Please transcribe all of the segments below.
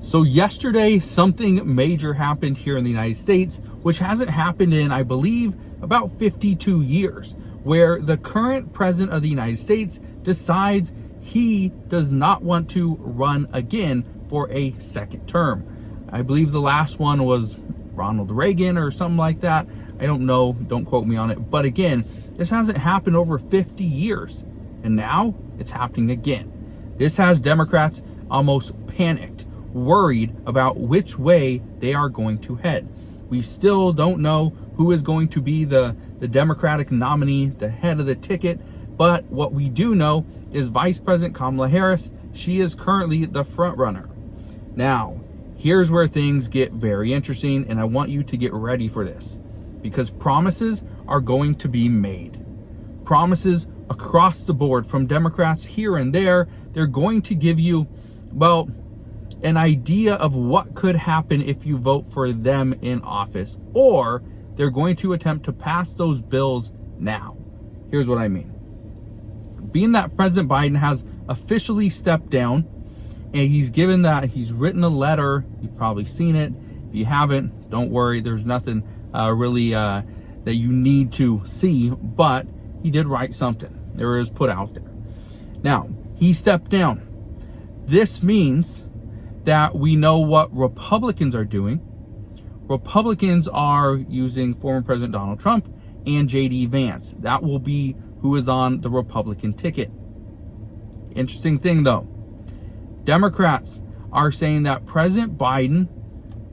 So yesterday, something major happened here in the United States, which hasn't happened in, I believe, about 52 years, where the current president of the United States decides he does not want to run again for a second term. I believe the last one was Ronald Reagan or something like that. I don't know, don't quote me on it. But again, this hasn't happened over 50 years. And now it's happening again. This has Democrats almost panicked, worried about which way they are going to head. We still don't know who is going to be the Democratic nominee, the head of the ticket. But what we do know is Vice President Kamala Harris. She is currently the front runner. Now, here's where things get very interesting, and I want you to get ready for this, because promises are going to be made. Promises across the board from Democrats here and there. They're going to give you, well, an idea of what could happen if you vote for them in office, or they're going to attempt to pass those bills now. Here's what I mean. Being that President Biden has officially stepped down, and he's written a letter. You've probably seen it. If you haven't, don't worry. There's nothing really that you need to see, but he did write something. There is put out there. Now, he stepped down. This means that we know what Republicans are doing. Republicans are using former President Donald Trump and J.D. Vance. That will be who is on the Republican ticket. Interesting thing though. Democrats are saying that President Biden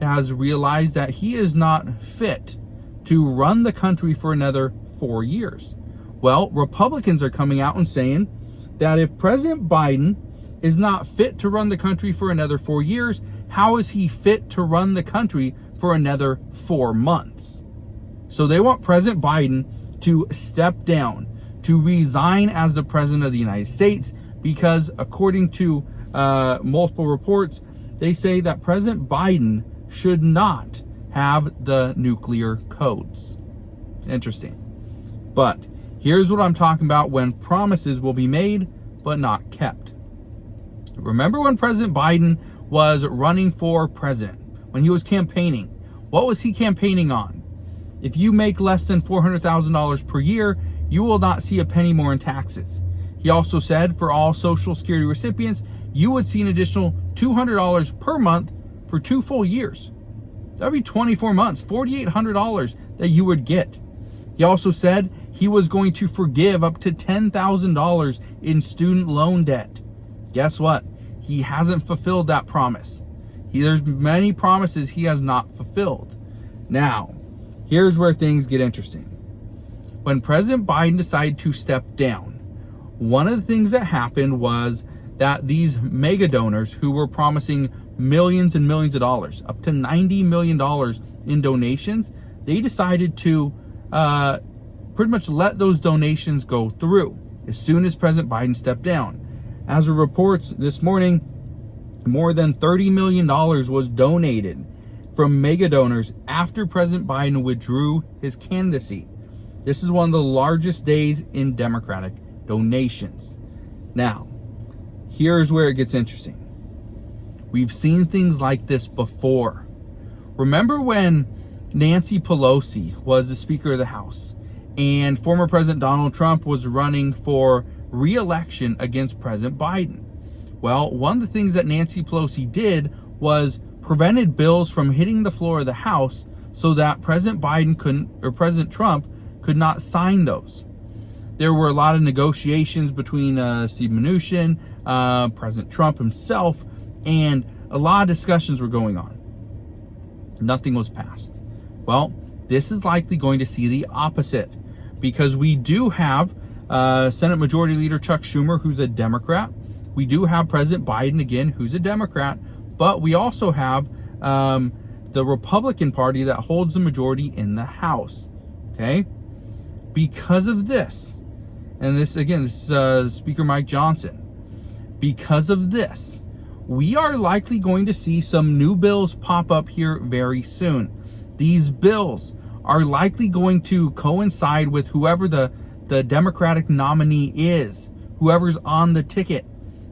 has realized that he is not fit to run the country for another 4 years. Well, Republicans are coming out and saying that if President Biden is not fit to run the country for another 4 years, how is he fit to run the country for another 4 months? So they want President Biden to step down, to resign as the president of the United States, because according to multiple reports, they say that President Biden should not have the nuclear codes. Interesting. But here's what I'm talking about when promises will be made but not kept. Remember when President Biden was running for president, when he was campaigning, what was he campaigning on? If you make less than $400,000 per year, you will not see a penny more in taxes. He also said for all Social Security recipients, you would see an additional $200 per month for 2 full years. That'd be 24 months, $4,800 that you would get. He also said he was going to forgive up to $10,000 in student loan debt. Guess what? He hasn't fulfilled that promise. There's many promises he has not fulfilled. Now, here's where things get interesting. When President Biden decided to step down, one of the things that happened was that these mega donors who were promising millions and millions of dollars, up to $90 million in donations, they decided to pretty much let those donations go through as soon as President Biden stepped down. As of reports this morning, more than $30 million was donated from mega donors after President Biden withdrew his candidacy. This is one of the largest days in Democratic donations. Now, here's where it gets interesting. We've seen things like this before. Remember when Nancy Pelosi was the Speaker of the House and former President Donald Trump was running for re-election against President Biden? Well, one of the things that Nancy Pelosi did was prevented bills from hitting the floor of the House so that President Trump could not sign those. There were a lot of negotiations between Steve Mnuchin, President Trump himself, and a lot of discussions were going on. Nothing was passed. Well, this is likely going to see the opposite, because we do have Senate Majority Leader Chuck Schumer, who's a Democrat. We do have President Biden, again, who's a Democrat. But we also have the Republican Party that holds the majority in the House. Okay? Because of this, and this, again, this is Speaker Mike Johnson. Because of this, we are likely going to see some new bills pop up here very soon. These bills are likely going to coincide with whoever the Democratic nominee is, whoever's on the ticket.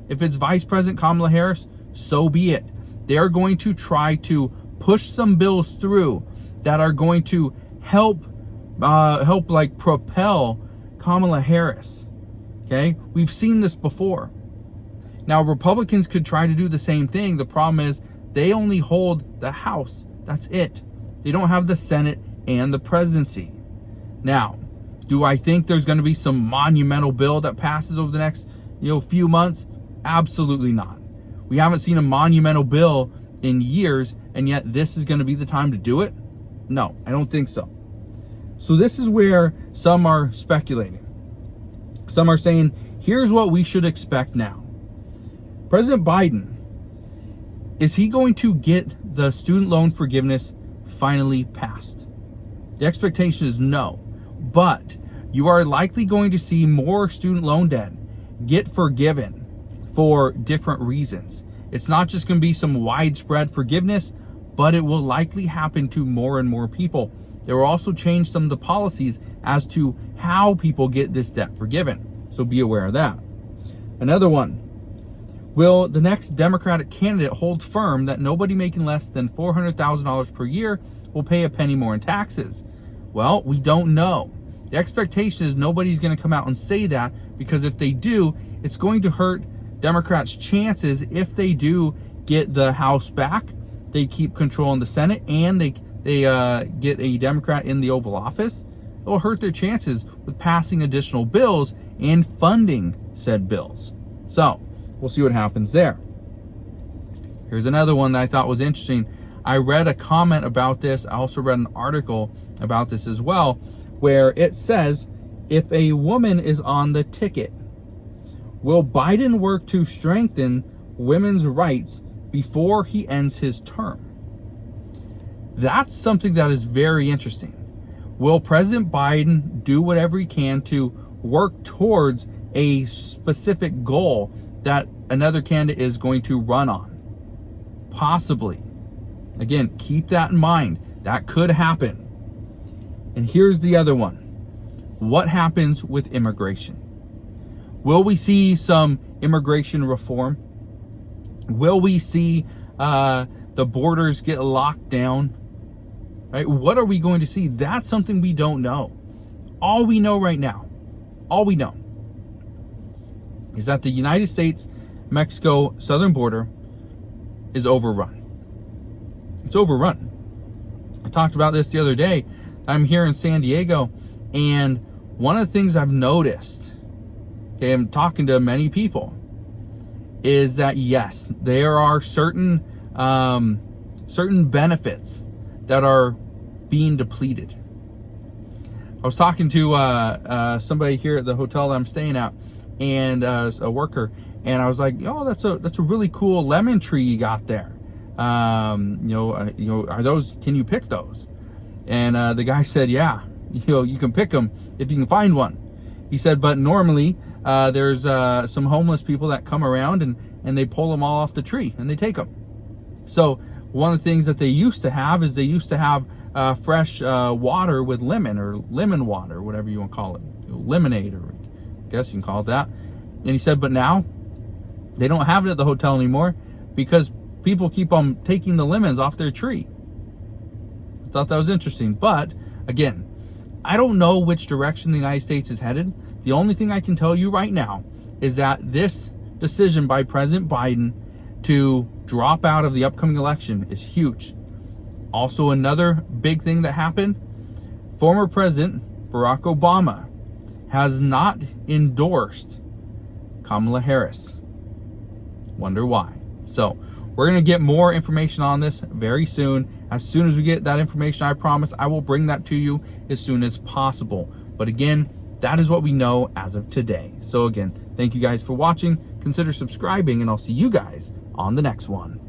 If it's Vice President Kamala Harris, so be it. they are going to try to push some bills through that are going to help like propel Kamala Harris. Okay, we've seen this before. Now, Republicans could try to do the same thing. The problem is they only hold the House. That's it. They don't have the Senate and the presidency. Now, do I think there's going to be some monumental bill that passes over the next, few months? Absolutely not. We haven't seen a monumental bill in years, and yet this is going to be the time to do it? No, I don't think so. So this is where some are speculating. Some are saying, here's what we should expect now. President Biden, is he going to get the student loan forgiveness finally passed? The expectation is no, but you are likely going to see more student loan debt get forgiven for different reasons. It's not just going to be some widespread forgiveness, but it will likely happen to more and more people. They will also change some of the policies as to how people get this debt forgiven. So be aware of that. Another one. Will the next Democratic candidate hold firm that nobody making less than $400,000 per year will pay a penny more in taxes? Well, we don't know. The expectation is nobody's going to come out and say that, because if they do, it's going to hurt Democrats' chances. If they do get the House back, they keep control in the Senate, and they get a Democrat in the Oval Office, it will hurt their chances with passing additional bills and funding said bills. So we'll see what happens there. Here's another one that I thought was interesting. I read a comment about this. I also read an article about this as well, where it says, if a woman is on the ticket, will Biden work to strengthen women's rights before he ends his term? That's something that is very interesting. Will President Biden do whatever he can to work towards a specific goal that another candidate is going to run on? Possibly. Again, keep that in mind. That could happen. And here's the other one. What happens with immigration? Will we see some immigration reform? Will we see the borders get locked down? Right? What are we going to see? That's something we don't know. All we know right now, is that the United States-Mexico southern border is overrun. It's overrun. I talked about this the other day. I'm here in San Diego, and one of the things I've noticed, okay, I'm talking to many people, is that yes, there are certain benefits that are being depleted. I was talking to somebody here at the hotel that I'm staying at, and a worker, and I was like, "Oh, that's a really cool lemon tree you got there. Are those? Can you pick those?" And the guy said, "Yeah, you can pick them if you can find one." He said, "But normally there's some homeless people that come around and they pull them all off the tree and they take them." So one of the things that they used to have fresh water with lemon, or lemon water, whatever you want to call it, lemonade, or I guess you can call it that. And he said, but now they don't have it at the hotel anymore because people keep on taking the lemons off their tree. I thought that was interesting. But again, I don't know which direction the United States is headed. The only thing I can tell you right now is that this decision by President Biden to drop out of the upcoming election is huge. Also, another big thing that happened, former President Barack Obama has not endorsed Kamala Harris. Wonder why. So we're going to get more information on this very soon. As soon as we get that information, I promise I will bring that to you as soon as possible. But again, that is what we know as of today. So again, thank you guys for watching. Consider subscribing, and I'll see you guys on the next one.